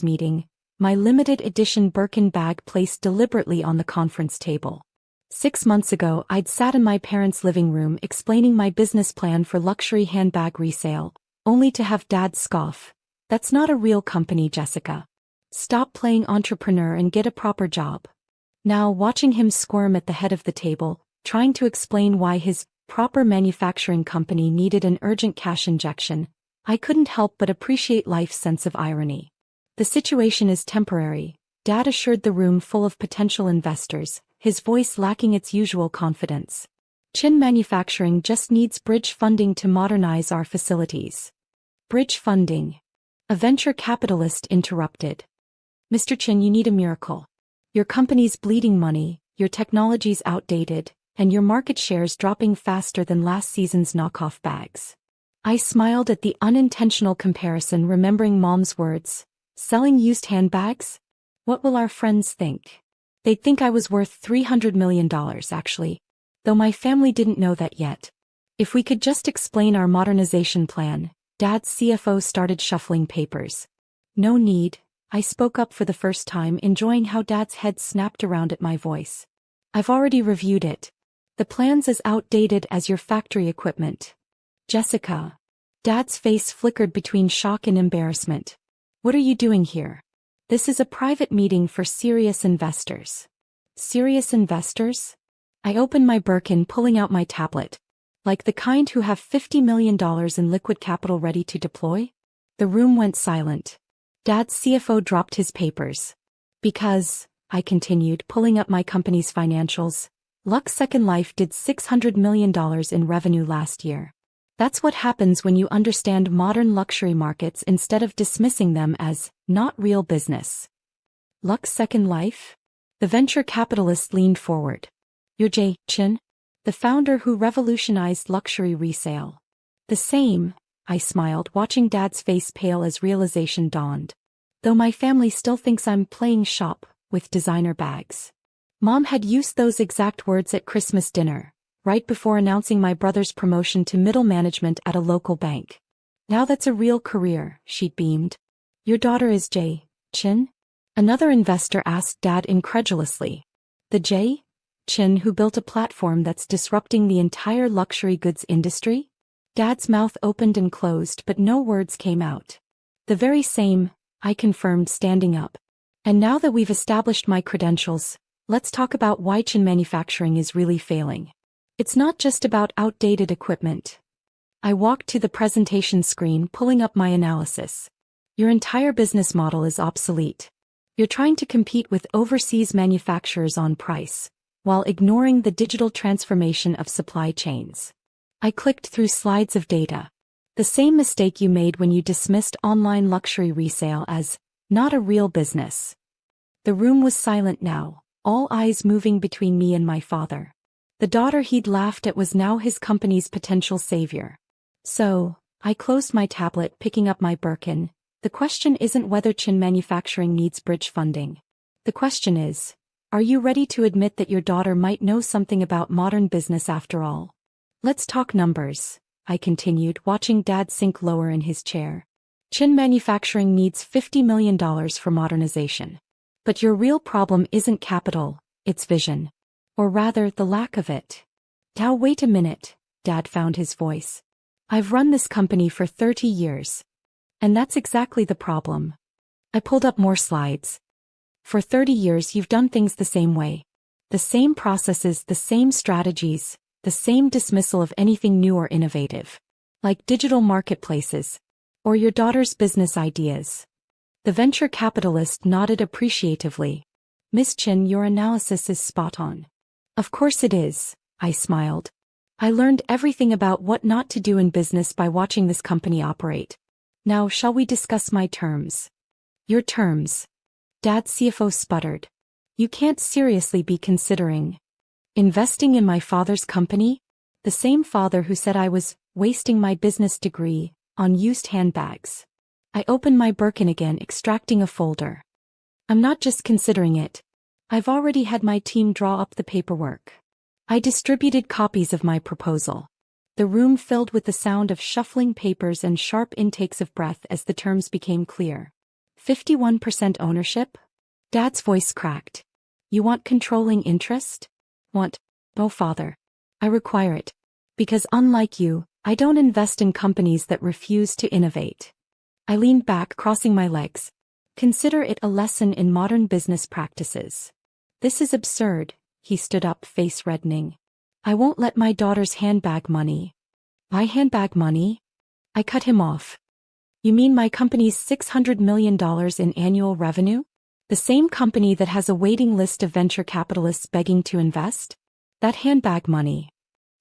meeting, my limited edition Birkin bag placed deliberately on the conference table. 6 months ago, I'd sat in my parents' living room explaining my business plan for luxury handbag resale, only to have Dad scoff. "That's not a real company, Jessica. Stop playing entrepreneur and get a proper job." Now, watching him squirm at the head of the table, trying to explain why his proper manufacturing company needed an urgent cash injection, I couldn't help but appreciate life's sense of irony. "The situation is temporary," Dad assured the room full of potential investors, his voice lacking its usual confidence. "Chin Manufacturing just needs bridge funding to modernize our facilities." "Bridge funding?" A venture capitalist interrupted. "Mr. Chin, you need a miracle. Your company's bleeding money, your technology's outdated, and your market share's dropping faster than last season's knockoff bags." I smiled at the unintentional comparison, remembering Mom's words. "Selling used handbags? What will our friends think?" "They'd think I was worth $300 million, actually. Though my family didn't know that yet." "If we could just explain our modernization plan," Dad's CFO started shuffling papers. "No need," I spoke up for the first time, enjoying how Dad's head snapped around at my voice. "I've already reviewed it. The plan's as outdated as your factory equipment." "Jessica." Dad's face flickered between shock and embarrassment. "What are you doing here? This is a private meeting for serious investors." "Serious investors?" I opened my Birkin, pulling out my tablet. "Like the kind who have $50 million in liquid capital ready to deploy?" The room went silent. Dad's CFO dropped his papers. "Because," I continued, pulling up my company's financials, "Lux Second Life did $600 million in revenue last year. That's what happens when you understand modern luxury markets instead of dismissing them as not real business." "Lux Second Life?" The venture capitalist leaned forward. "You're Jay Chin? The founder who revolutionized luxury resale." "The same," I smiled, watching Dad's face pale as realization dawned. "Though my family still thinks I'm playing shop with designer bags." Mom had used those exact words at Christmas dinner, right before announcing my brother's promotion to middle management at a local bank. "Now that's a real career," she beamed. "Your daughter is Jay Chin?" Another investor asked Dad incredulously. "The Jay Chin who built a platform that's disrupting the entire luxury goods industry?" Dad's mouth opened and closed, but no words came out. "The very same," I confirmed, standing up. "And now that we've established my credentials, let's talk about why Chin Manufacturing is really failing. It's not just about outdated equipment." I walked to the presentation screen, pulling up my analysis. "Your entire business model is obsolete. You're trying to compete with overseas manufacturers on price, while ignoring the digital transformation of supply chains." I clicked through slides of data. "The same mistake you made when you dismissed online luxury resale as not a real business." The room was silent now, all eyes moving between me and my father. The daughter he'd laughed at was now his company's potential savior. "So," I closed my tablet, picking up my Birkin, "the question isn't whether Chin Manufacturing needs bridge funding. The question is, are you ready to admit that your daughter might know something about modern business after all?" "Let's talk numbers," I continued, watching Dad sink lower in his chair. "Chin Manufacturing needs $50 million for modernization. But your real problem isn't capital, it's vision. Or rather, the lack of it." "Now wait a minute," Dad found his voice. "I've run this company for 30 years. And that's exactly the problem." I pulled up more slides. "For 30 years you've done things the same way. The same processes, the same strategies, the same dismissal of anything new or innovative. Like digital marketplaces. Or your daughter's business ideas." The venture capitalist nodded appreciatively. "Miss Chin, your analysis is spot on." "Of course it is," I smiled. "I learned everything about what not to do in business by watching this company operate. Now shall we discuss my terms?" "Your terms?" Dad's CFO sputtered. "You can't seriously be considering investing in my father's company? The same father who said I was wasting my business degree on used handbags." I opened my Birkin again, extracting a folder. "I'm not just considering it. I've already had my team draw up the paperwork." I distributed copies of my proposal. The room filled with the sound of shuffling papers and sharp intakes of breath as the terms became clear. 51% ownership? Dad's voice cracked. You want controlling interest? Want? Oh, father. I require it. Because unlike you, I don't invest in companies that refuse to innovate. I leaned back, crossing my legs. Consider it a lesson in modern business practices. This is absurd. He stood up, face reddening. I won't let my daughter's handbag money. My handbag money? I cut him off. You mean my company's $600 million in annual revenue? The same company that has a waiting list of venture capitalists begging to invest? That handbag money.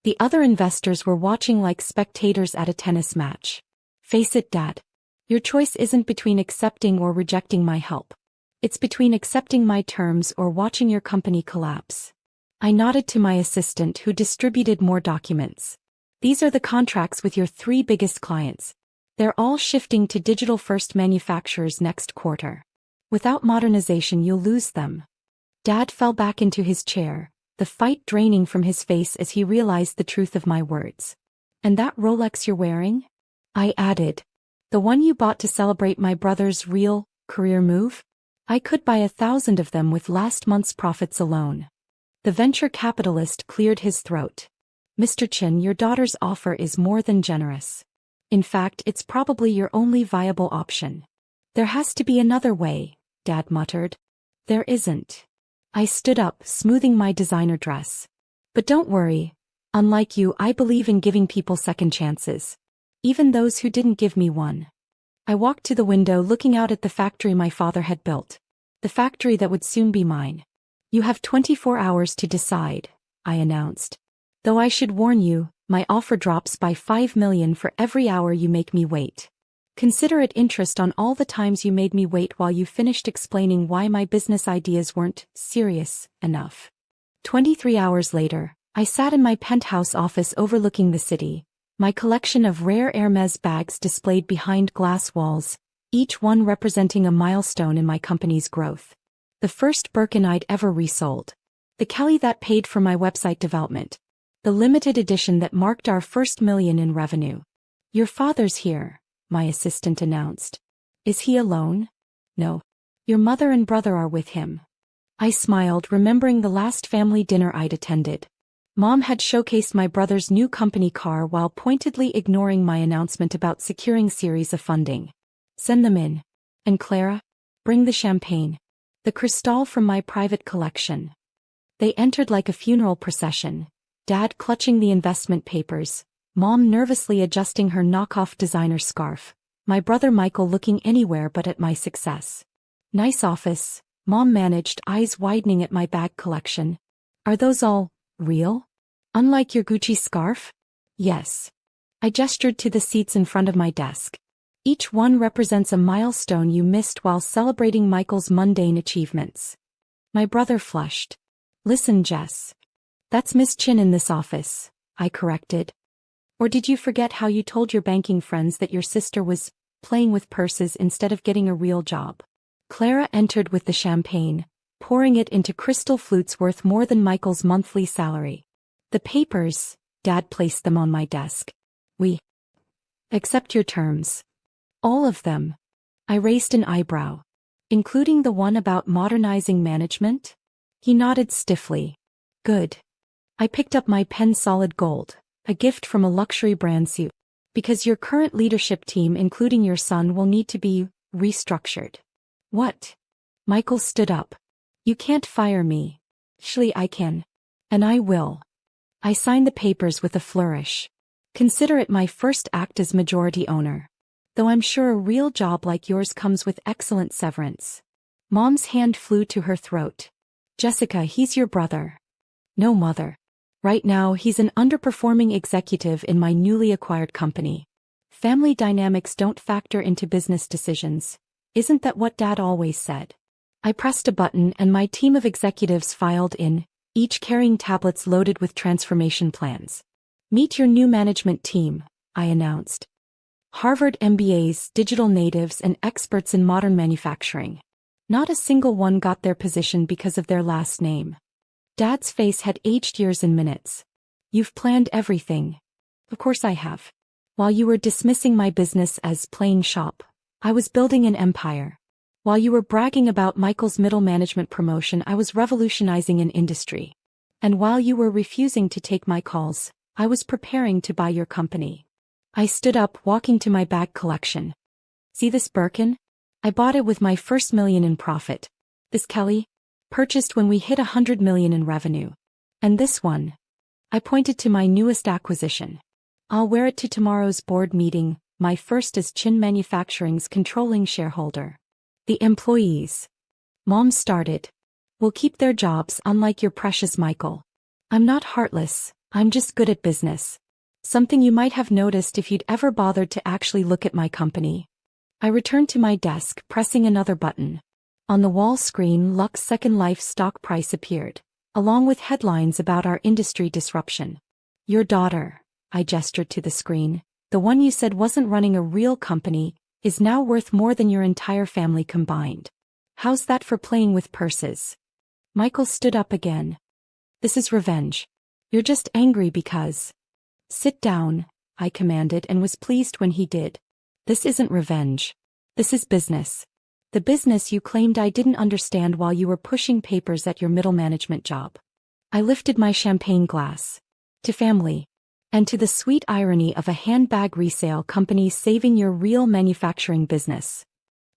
The other investors were watching like spectators at a tennis match. Face it, Dad. Your choice isn't between accepting or rejecting my help. It's between accepting my terms or watching your company collapse. I nodded to my assistant, who distributed more documents. These are the contracts with your 3 biggest clients. They're all shifting to digital-first manufacturers next quarter. Without modernization, you'll lose them. Dad fell back into his chair, the fight draining from his face as he realized the truth of my words. And that Rolex you're wearing? I added. The one you bought to celebrate my brother's real career move? I could buy 1,000 of them with last month's profits alone. The venture capitalist cleared his throat. Mr. Chin, your daughter's offer is more than generous. In fact, it's probably your only viable option. There has to be another way, Dad muttered. There isn't. I stood up, smoothing my designer dress. But don't worry. Unlike you, I believe in giving people second chances. Even those who didn't give me one. I walked to the window, looking out at the factory my father had built. The factory that would soon be mine. You have 24 hours to decide, I announced. Though I should warn you, my offer drops by $5 million for every hour you make me wait. Consider it interest on all the times you made me wait while you finished explaining why my business ideas weren't serious enough. 23 hours later, I sat in my penthouse office overlooking the city, my collection of rare Hermès bags displayed behind glass walls, each one representing a milestone in my company's growth. The first Birkin I'd ever resold. The Kelly that paid for my website development. The limited edition that marked our first $1 million in revenue. Your father's here, my assistant announced. Is he alone? No. Your mother and brother are with him. I smiled, remembering the last family dinner I'd attended. Mom had showcased my brother's new company car while pointedly ignoring my announcement about securing series of funding. Send them in. And Clara? Bring the champagne. The Cristal from my private collection. They entered like a funeral procession, Dad clutching the investment papers, Mom nervously adjusting her knockoff designer scarf, my brother Michael looking anywhere but at my success. Nice office, Mom managed, eyes widening at my bag collection. Are those all real? Unlike your Gucci scarf? Yes. I gestured to the seats in front of my desk. Each one represents a milestone you missed while celebrating Michael's mundane achievements. My brother flushed. Listen, Jess. That's Miss Chin in this office, I corrected. Or did you forget how you told your banking friends that your sister was playing with purses instead of getting a real job? Clara entered with the champagne, pouring it into crystal flutes worth more than Michael's monthly salary. The papers, Dad placed them on my desk. We accept your terms. All of them. I raised an eyebrow. Including the one about modernizing management? He nodded stiffly. Good. I picked up my pen. Solid gold, a gift from a luxury brand suit. Because your current leadership team, including your son, will need to be restructured. What? Michael stood up. You can't fire me. Actually, I can. And I will. I signed the papers with a flourish. Consider it my first act as majority owner. Though I'm sure a real job like yours comes with excellent severance. Mom's hand flew to her throat. Jessica, he's your brother. No, Mother. Right now, he's an underperforming executive in my newly acquired company. Family dynamics don't factor into business decisions. Isn't that what Dad always said? I pressed a button and my team of executives filed in, each carrying tablets loaded with transformation plans. Meet your new management team, I announced. Harvard MBAs, digital natives, and experts in modern manufacturing. Not a single one got their position because of their last name. Dad's face had aged years in minutes. You've planned everything. Of course I have. While you were dismissing my business as playing shop, I was building an empire. While you were bragging about Michael's middle management promotion, I was revolutionizing an industry. And while you were refusing to take my calls, I was preparing to buy your company. I stood up, walking to my bag collection. See this Birkin? I bought it with my first million in profit. This Kelly? Purchased when we hit 100 million in revenue. And this one? I pointed to my newest acquisition. I'll wear it to tomorrow's board meeting, my first as Chin Manufacturing's controlling shareholder. The employees. Mom started. Will keep their jobs, unlike your precious Michael. I'm not heartless, I'm just good at business. Something you might have noticed if you'd ever bothered to actually look at my company. I returned to my desk, pressing another button. On the wall screen, Lux Second Life stock price appeared, along with headlines about our industry disruption. Your daughter, I gestured to the screen, the one you said wasn't running a real company, is now worth more than your entire family combined. How's that for playing with purses? Michael stood up again. This is revenge. You're just angry because. Sit down, I commanded, and was pleased when he did. This isn't revenge. This is business. The business you claimed I didn't understand while you were pushing papers at your middle management job. I lifted my champagne glass. To family. And to the sweet irony of a handbag resale company saving your real manufacturing business.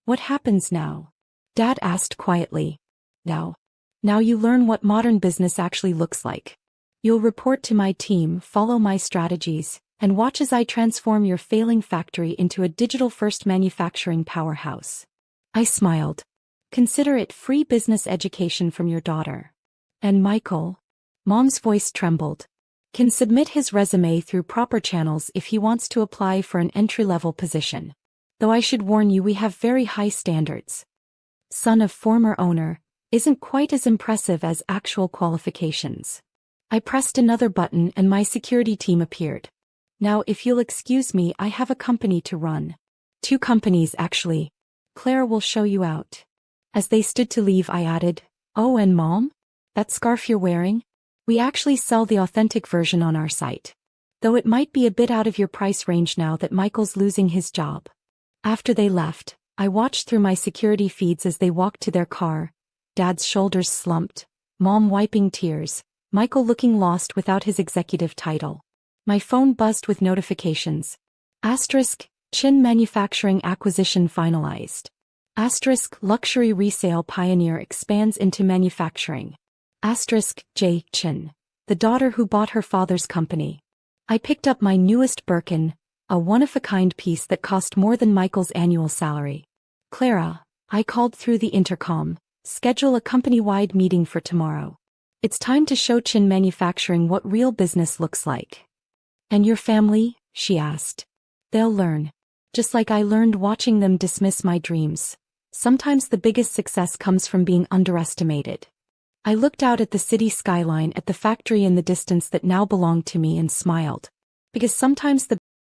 What happens now? Dad asked quietly. Now you learn what modern business actually looks like. You'll report to my team, follow my strategies, and watch as I transform your failing factory into a digital-first manufacturing powerhouse. I smiled. Consider it free business education from your daughter. And Michael? Mom's voice trembled. Can submit his resume through proper channels if he wants to apply for an entry-level position. Though I should warn you, we have very high standards. Son of former owner, isn't quite as impressive as actual qualifications. I pressed another button and my security team appeared. Now if you'll excuse me, I have a company to run. 2 companies actually. Claire will show you out. As they stood to leave, I added, oh, and Mom? That scarf you're wearing? We actually sell the authentic version on our site. Though it might be a bit out of your price range now that Michael's losing his job. After they left, I watched through my security feeds as they walked to their car. Dad's shoulders slumped, Mom wiping tears, Michael looking lost without his executive title. My phone buzzed with notifications. Asterisk, Chin Manufacturing acquisition finalized. Asterisk, luxury resale pioneer expands into manufacturing. Asterisk, J. Chin, the daughter who bought her father's company. I picked up my newest Birkin, a one-of-a-kind piece that cost more than Michael's annual salary. Clara, I called through the intercom, schedule a company-wide meeting for tomorrow. It's time to show Chin Manufacturing what real business looks like. And your family? She asked. They'll learn. Just like I learned watching them dismiss my dreams. Sometimes the biggest success comes from being underestimated. I looked out at the city skyline, at the factory in the distance that now belonged to me, and smiled. Because sometimes the